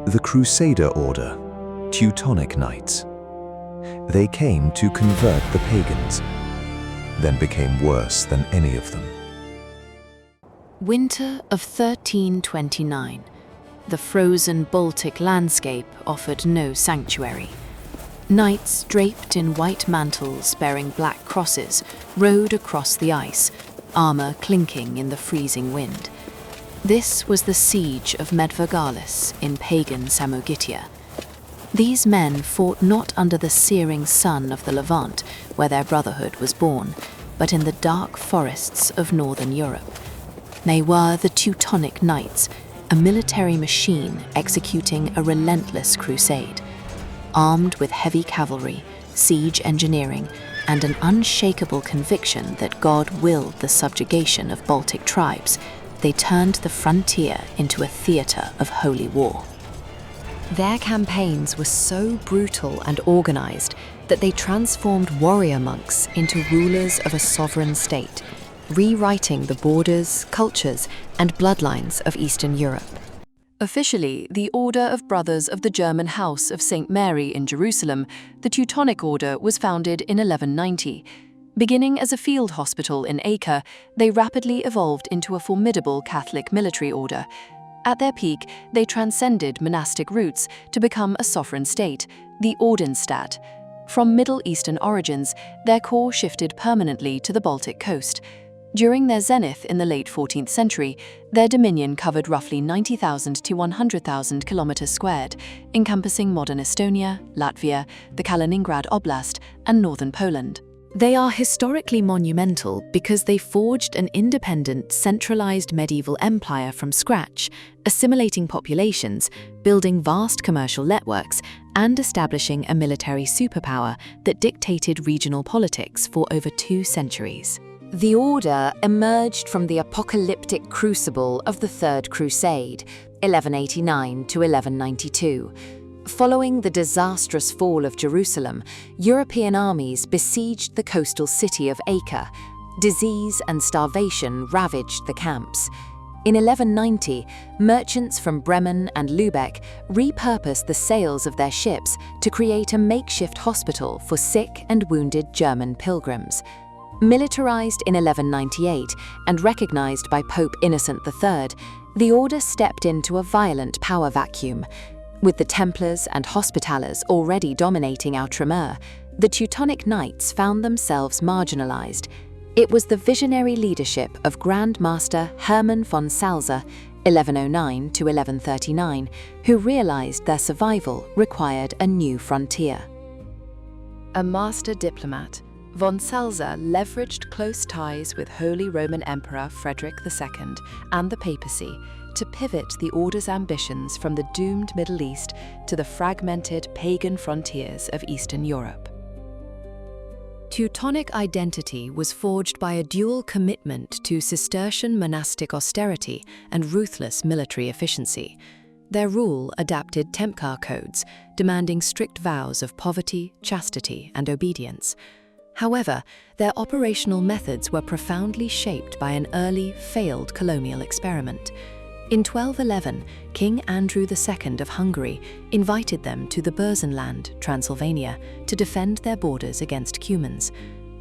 The Crusader order, Teutonic Knights. They came to convert the pagans, then became worse than any of them. Winter of 1329. The frozen Baltic landscape offered no sanctuary. Knights draped in white mantles bearing black crosses rode across the ice, armor clinking in the freezing wind. This was the siege of Medvargalis in pagan Samogitia. These men fought not under the searing sun of the Levant, where their brotherhood was born, but in the dark forests of northern Europe. They were the Teutonic Knights, a military machine executing a relentless crusade. Armed with heavy cavalry, siege engineering, and an unshakable conviction that God willed the subjugation of Baltic tribes, they turned the frontier into a theatre of holy war. Their campaigns were so brutal and organized that they transformed warrior monks into rulers of a sovereign state, rewriting the borders, cultures, and bloodlines of Eastern Europe. Officially, the Order of Brothers of the German House of St. Mary in Jerusalem, the Teutonic Order was founded in 1190. Beginning as a field hospital in Acre, they rapidly evolved into a formidable Catholic military order. At their peak, they transcended monastic roots to become a sovereign state, the Ordensstaat. From Middle Eastern origins, their core shifted permanently to the Baltic coast. During their zenith in the late 14th century, their dominion covered roughly 90,000 to 100,000 kilometers squared, encompassing modern Estonia, Latvia, the Kaliningrad Oblast, and northern Poland. They are historically monumental because they forged an independent, centralized medieval empire from scratch, assimilating populations, building vast commercial networks, and establishing a military superpower that dictated regional politics for over 2 centuries. The order emerged from the apocalyptic crucible of the Third Crusade, 1189 to 1192. Following the disastrous fall of Jerusalem, European armies besieged the coastal city of Acre. Disease and starvation ravaged the camps. In 1190, merchants from Bremen and Lübeck repurposed the sails of their ships to create a makeshift hospital for sick and wounded German pilgrims. Militarized in 1198 and recognized by Pope Innocent III, the order stepped into a violent power vacuum. With the Templars and Hospitallers already dominating Outremer, the Teutonic Knights found themselves marginalized. It was the visionary leadership of Grand Master Hermann von Salza, 1109 to 1139, who realized their survival required a new frontier. A master diplomat, von Salza leveraged close ties with Holy Roman Emperor Frederick II and the papacy to pivot the order's ambitions from the doomed Middle East to the fragmented pagan frontiers of Eastern Europe. Teutonic identity was forged by a dual commitment to Cistercian monastic austerity and ruthless military efficiency. Their rule adapted Tempkar codes, demanding strict vows of poverty, chastity, and obedience. However, their operational methods were profoundly shaped by an early, failed colonial experiment. In 1211, King Andrew II of Hungary invited them to the Burzenland, Transylvania, to defend their borders against Cumans.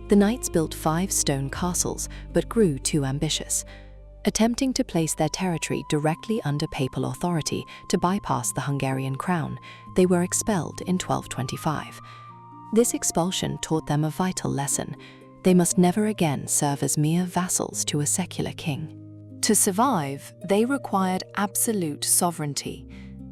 The knights built 5 stone castles, but grew too ambitious. Attempting to place their territory directly under papal authority to bypass the Hungarian crown, they were expelled in 1225. This expulsion taught them a vital lesson. They must never again serve as mere vassals to a secular king. To survive, they required absolute sovereignty.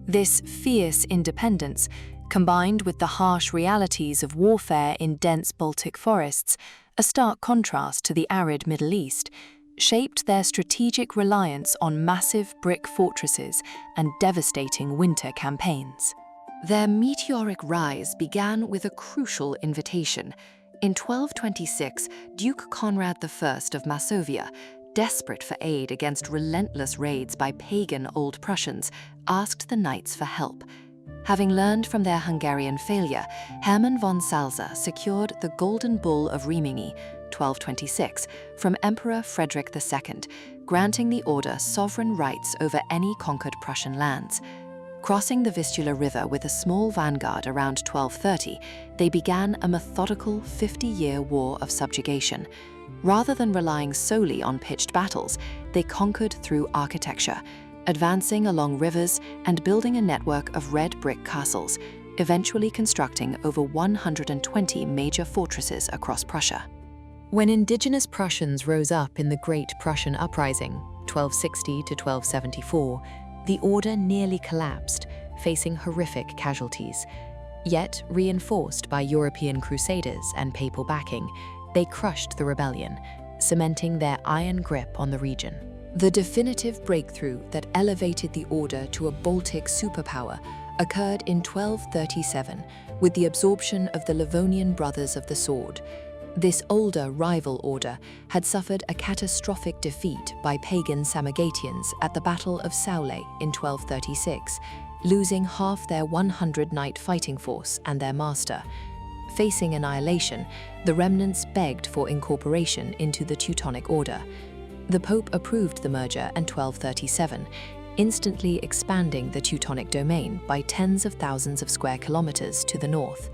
This fierce independence, combined with the harsh realities of warfare in dense Baltic forests, a stark contrast to the arid Middle East, shaped their strategic reliance on massive brick fortresses and devastating winter campaigns. Their meteoric rise began with a crucial invitation. In 1226, Duke Conrad I of Masovia, desperate for aid against relentless raids by pagan Old Prussians, asked the knights for help. Having learned from their Hungarian failure, Hermann von Salza secured the Golden Bull of Rimini, 1226, from Emperor Frederick II, granting the order sovereign rights over any conquered Prussian lands. Crossing the Vistula River with a small vanguard around 1230, they began a methodical 50-year war of subjugation. Rather than relying solely on pitched battles, they conquered through architecture, advancing along rivers and building a network of red brick castles, eventually constructing over 120 major fortresses across Prussia. When indigenous Prussians rose up in the Great Prussian Uprising, 1260 to 1274, the order nearly collapsed, facing horrific casualties. Yet, reinforced by European crusaders and papal backing, they crushed the rebellion, cementing their iron grip on the region. The definitive breakthrough that elevated the order to a Baltic superpower occurred in 1237 with the absorption of the Livonian Brothers of the Sword. This older rival order had suffered a catastrophic defeat by pagan Samogatians at the Battle of Saule in 1236, losing half their 100-knight fighting force and their master. Facing annihilation, the remnants begged for incorporation into the Teutonic Order. The Pope approved the merger in 1237, instantly expanding the Teutonic domain by tens of thousands of square kilometers to the north.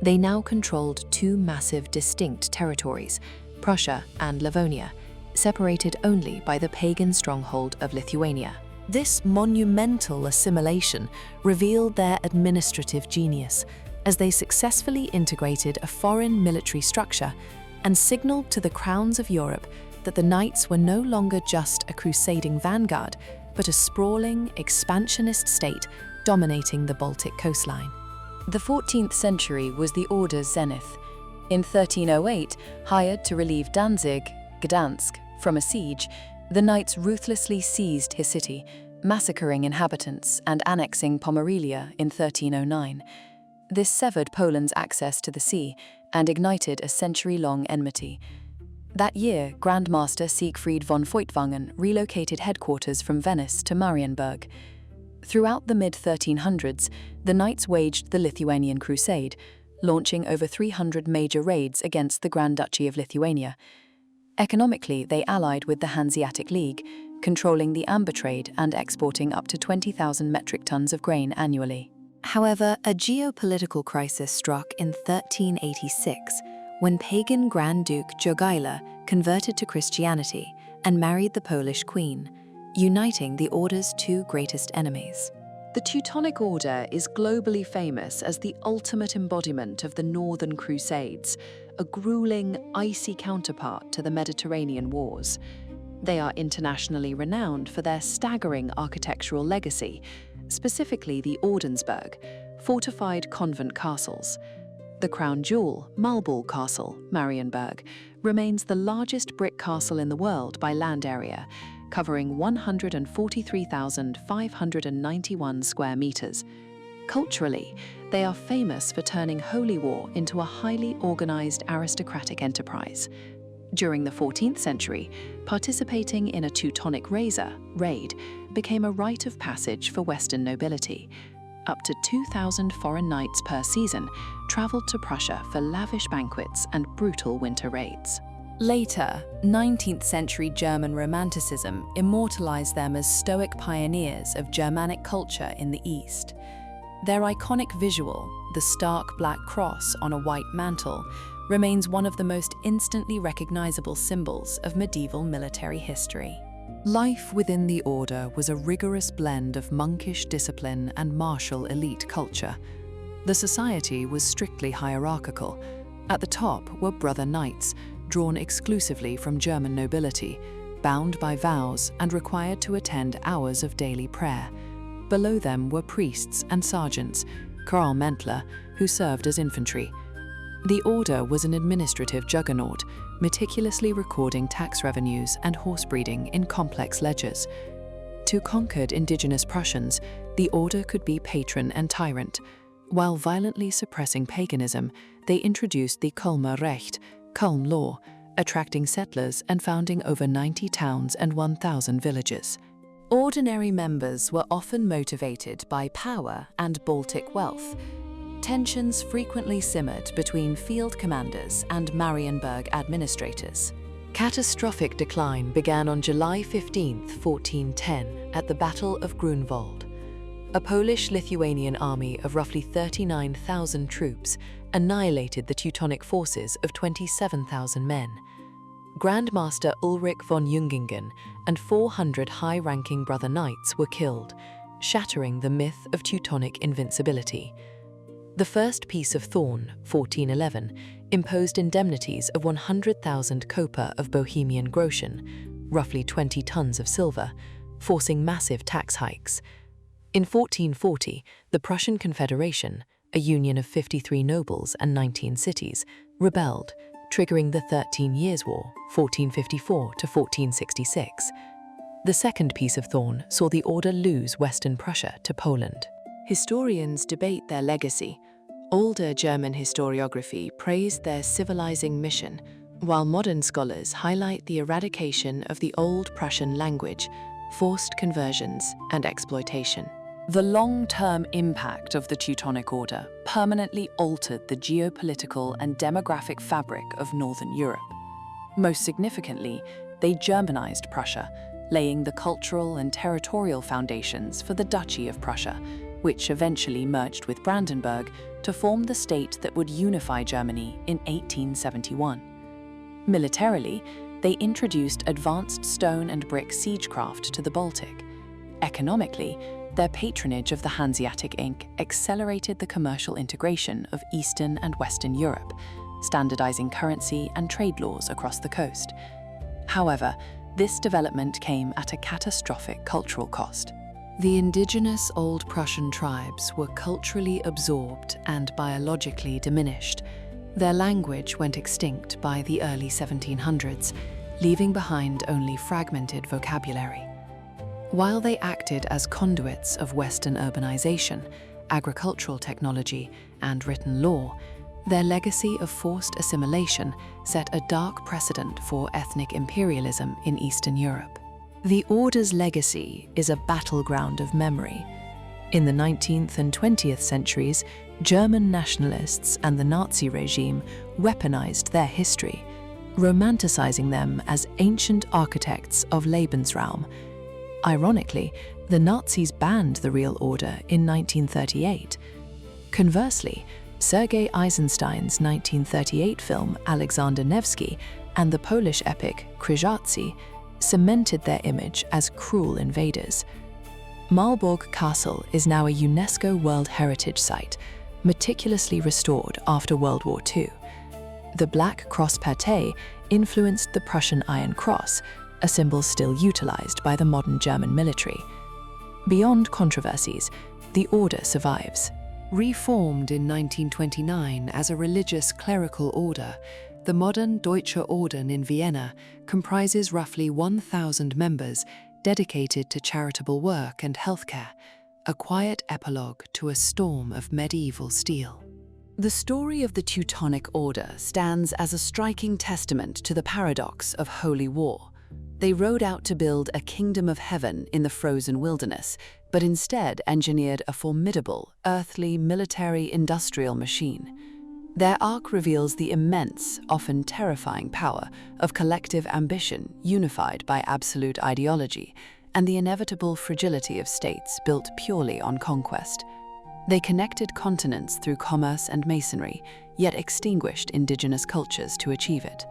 They now controlled two massive distinct territories, Prussia and Livonia, separated only by the pagan stronghold of Lithuania. This monumental assimilation revealed their administrative genius, as they successfully integrated a foreign military structure and signaled to the crowns of Europe that the knights were no longer just a crusading vanguard, but a sprawling, expansionist state dominating the Baltic coastline. The 14th century was the order's zenith. In 1308, hired to relieve Danzig, Gdansk, from a siege, the knights ruthlessly seized his city, massacring inhabitants and annexing Pomerelia in 1309. This severed Poland's access to the sea and ignited a century-long enmity. That year, Grandmaster Siegfried von Feuchtwangen relocated headquarters from Venice to Marienburg. Throughout the mid-1300s, the knights waged the Lithuanian Crusade, launching over 300 major raids against the Grand Duchy of Lithuania. Economically, they allied with the Hanseatic League, controlling the amber trade and exporting up to 20,000 metric tons of grain annually. However, a geopolitical crisis struck in 1386 when pagan Grand Duke Jogaila converted to Christianity and married the Polish queen, uniting the order's two greatest enemies. The Teutonic Order is globally famous as the ultimate embodiment of the Northern Crusades, a grueling, icy counterpart to the Mediterranean Wars. They are internationally renowned for their staggering architectural legacy, specifically the Ordensburg, fortified convent castles. The crown jewel, Marlborough Castle, Marienburg, remains the largest brick castle in the world by land area, covering 143,591 square meters. Culturally, they are famous for turning holy war into a highly organized aristocratic enterprise. During the 14th century, participating in a Teutonic raid became a rite of passage for Western nobility. Up to 2,000 foreign knights per season traveled to Prussia for lavish banquets and brutal winter raids. Later, 19th century German Romanticism immortalized them as stoic pioneers of Germanic culture in the East. Their iconic visual, the stark black cross on a white mantle, remains one of the most instantly recognizable symbols of medieval military history. Life within the order was a rigorous blend of monkish discipline and martial elite culture. The society was strictly hierarchical. At the top were brother knights, drawn exclusively from German nobility, bound by vows and required to attend hours of daily prayer. Below them were priests and sergeants, Karlmäntler, who served as infantry. The order was an administrative juggernaut, meticulously recording tax revenues and horse breeding in complex ledgers. To conquered indigenous Prussians, the order could be patron and tyrant. While violently suppressing paganism, they introduced the Kulmer Recht, Kulm law, attracting settlers and founding over 90 towns and 1,000 villages. Ordinary members were often motivated by power and Baltic wealth. Tensions frequently simmered between field commanders and Marienburg administrators. Catastrophic decline began on July 15, 1410, at the Battle of Grunwald. A Polish-Lithuanian army of roughly 39,000 troops annihilated the Teutonic forces of 27,000 men. Grandmaster Ulrich von Jungingen and 400 high-ranking brother knights were killed, shattering the myth of Teutonic invincibility. The First Peace of Thorn, 1411, imposed indemnities of 100,000 koper of Bohemian groschen, roughly 20 tons of silver, forcing massive tax hikes. In 1440, the Prussian Confederation, a union of 53 nobles and 19 cities, rebelled, triggering the 13 Years' War, 1454 to 1466. The Second Peace of Thorn saw the order lose Western Prussia to Poland. Historians debate their legacy. Older German historiography praised their civilizing mission, while modern scholars highlight the eradication of the Old Prussian language, forced conversions, and exploitation. The long-term impact of the Teutonic Order permanently altered the geopolitical and demographic fabric of Northern Europe. Most significantly, they Germanized Prussia, laying the cultural and territorial foundations for the Duchy of Prussia, which eventually merged with Brandenburg to form the state that would unify Germany in 1871. Militarily, they introduced advanced stone and brick siegecraft to the Baltic. Economically, their patronage of the Hanseatic Inc. accelerated the commercial integration of Eastern and Western Europe, standardizing currency and trade laws across the coast. However, this development came at a catastrophic cultural cost. The indigenous Old Prussian tribes were culturally absorbed and biologically diminished. Their language went extinct by the early 1700s, leaving behind only fragmented vocabulary. While they acted as conduits of Western urbanization, agricultural technology, and written law, their legacy of forced assimilation set a dark precedent for ethnic imperialism in Eastern Europe. The Order's legacy is a battleground of memory. In the 19th and 20th centuries, German nationalists and the Nazi regime weaponized their history, romanticizing them as ancient architects of Lebensraum. Ironically, the Nazis banned the real order in 1938. Conversely, Sergei Eisenstein's 1938 film Alexander Nevsky and the Polish epic Crusades cemented their image as cruel invaders. Malbork Castle is now a UNESCO World Heritage Site, meticulously restored after World War II. The Black Cross Patay influenced the Prussian Iron Cross, a symbol still utilized by the modern German military. Beyond controversies, the order survives. Reformed in 1929 as a religious clerical order, the modern Deutsche Orden in Vienna comprises roughly 1,000 members dedicated to charitable work and healthcare, a quiet epilogue to a storm of medieval steel. The story of the Teutonic Order stands as a striking testament to the paradox of holy war. They rode out to build a kingdom of heaven in the frozen wilderness, but instead engineered a formidable, earthly, military-industrial machine. Their arc reveals the immense, often terrifying power of collective ambition unified by absolute ideology, and the inevitable fragility of states built purely on conquest. They connected continents through commerce and masonry, yet extinguished indigenous cultures to achieve it.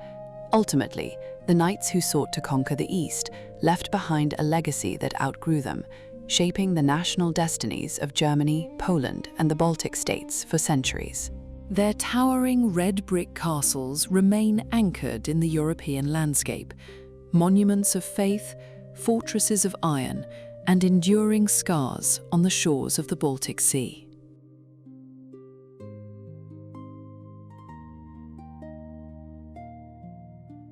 Ultimately, the knights who sought to conquer the East left behind a legacy that outgrew them, shaping the national destinies of Germany, Poland, and the Baltic states for centuries. Their towering red brick castles remain anchored in the European landscape, monuments of faith, fortresses of iron, and enduring scars on the shores of the Baltic Sea.